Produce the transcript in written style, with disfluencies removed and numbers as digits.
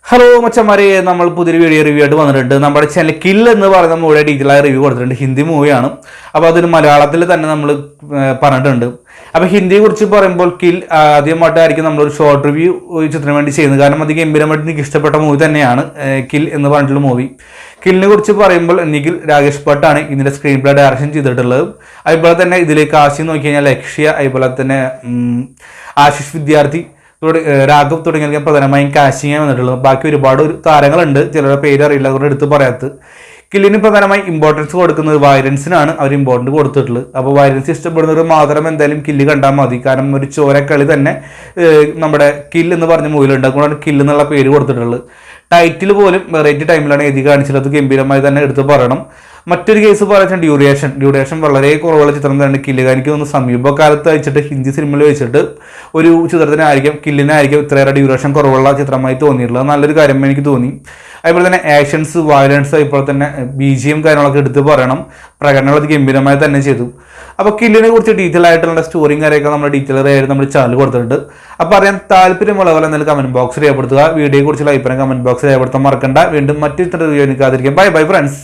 Hello മച്ചന്മാരെ, നമ്മൾ പുതിയൊരു വീഡിയോ റിവ്യൂ ആയിട്ട് വന്നിട്ടുണ്ട്. നമ്മുടെ ചാനൽ കിൽ എന്ന് പറയുന്ന മൂവിയുടെ ഡീറ്റെയിലായ റിവ്യൂ കൊടുത്തിട്ടുണ്ട്. ഹിന്ദി മൂവിയാണ്. അപ്പോൾ അതൊരു മലയാളത്തിൽ തന്നെ നമ്മൾ പറഞ്ഞിട്ടുണ്ട്. അപ്പോൾ ഹിന്ദിയെ കുറിച്ച് പറയുമ്പോൾ കിൽ ആദ്യമായിട്ടായിരിക്കും നമ്മളൊരു ഷോർട്ട് റിവ്യൂ ചിത്രം വേണ്ടി ചെയ്യുന്നത്. കാരണം അത് ഗംഭീരമായിട്ട് എനിക്ക് ഇഷ്ടപ്പെട്ട മൂവി തന്നെയാണ് കിൽ എന്ന് പറഞ്ഞിട്ടുള്ള മൂവി. കില്ലിനെ കുറിച്ച് പറയുമ്പോൾ നിഖിൽ രാകേഷ് ഭട്ടാണ് ഇതിൻ്റെ സ്ക്രീൻ പ്ലേ ഡയറക്ഷൻ ചെയ്തിട്ടുള്ളത്. അതുപോലെ തന്നെ ഇതിലേക്ക് കാശി നോക്കി കഴിഞ്ഞാൽ ലക്ഷ്യ, അതുപോലെ തന്നെ ആശിഷ് വിദ്യാർത്ഥി, രാഘവ് തുടങ്ങിയ പ്രധാനമായും കാസ്റ്റിംഗ് വന്നിട്ടുള്ളത്. ബാക്കി ഒരുപാട് താരങ്ങളുണ്ട്, ചിലരുടെ പേര് അറിയില്ല, അതുകൊണ്ട് എടുത്ത് പറയാത്തത്. കില്ലിന് പ്രധാനമായും ഇമ്പോർട്ടൻസ് കൊടുക്കുന്നത് വയലൻസിനാണ് അവർ ഇമ്പോർട്ടൻറ്റ് കൊടുത്തിട്ടുള്ളത്. അപ്പോൾ വയലൻസ് ഇഷ്ടപ്പെടുന്നവർ മാത്രം എന്തായാലും കില്ല് കണ്ടാൽ മതി. കാരണം ഒരു ചോരക്കളി തന്നെ നമ്മുടെ കില്ല് എന്ന് പറഞ്ഞ മൂവിലുണ്ട്. അതുകൊണ്ടാണ് കില്ല് എന്നുള്ള പേര് കൊടുത്തിട്ടുള്ളത്. ടൈറ്റിൽ പോലും വെറൈറ്റി ടൈമിലാണ് എഴുതി കാണിച്ചിട്ടുള്ളത്. ഗംഭീരമായി തന്നെ എടുത്ത് പറയണം. മറ്റൊരു കേസ് പറയുന്നത് ഡ്യൂറേഷൻ വളരെ കുറവുള്ള ചിത്രം തന്നെ കില്ലുക. എനിക്ക് തോന്നുന്നു സമീപകാലത്ത് വെച്ചിട്ട് ഹിന്ദി സിനിമയിൽ വെച്ചിട്ട് ഒരു ചിത്രത്തിനായിരിക്കും കില്ലിനായിരിക്കും ഇത്രയേറെ ഡ്യൂറേഷൻ കുറവുള്ള ചിത്രമായി തോന്നിയിട്ടുള്ളത്. നല്ലൊരു കാര്യം എനിക്ക് തോന്നി. അതുപോലെ തന്നെ ആക്ഷൻസ്, വയലൻസ്, അതുപോലെ തന്നെ BGM കാര്യങ്ങളൊക്കെ എടുത്ത് പറയണം. പ്രകടനങ്ങളൊക്കെ ഗംഭീരമായി തന്നെ ചെയ്തു. അപ്പോൾ കില്ലിനെ കുറിച്ച് ഡീറ്റെയിൽ ആയിട്ടുള്ള സ്റ്റോറിയും കാര്യമൊക്കെ നമ്മൾ ഡീറ്റെയിൽ ആയിട്ട് നമ്മുടെ ചാനൽ കൊടുത്തിട്ടുണ്ട്. അപ്പോൾ അറിയാൻ താല്പര്യമുള്ള പോലെ എന്തെങ്കിലും കമന്റ് ബോക്സിൽ രേഖപ്പെടുത്തുക. വീഡിയോയെ കുറിച്ചുള്ള അഭിപ്രായം കമന്റ് ബോക്സിൽ രേഖപ്പെടുത്താൻ മറക്കണ്ട. വീണ്ടും മറ്റൊരു റിവ്യൂ എനിക്കാതിരിക്കും. Bye bye friends.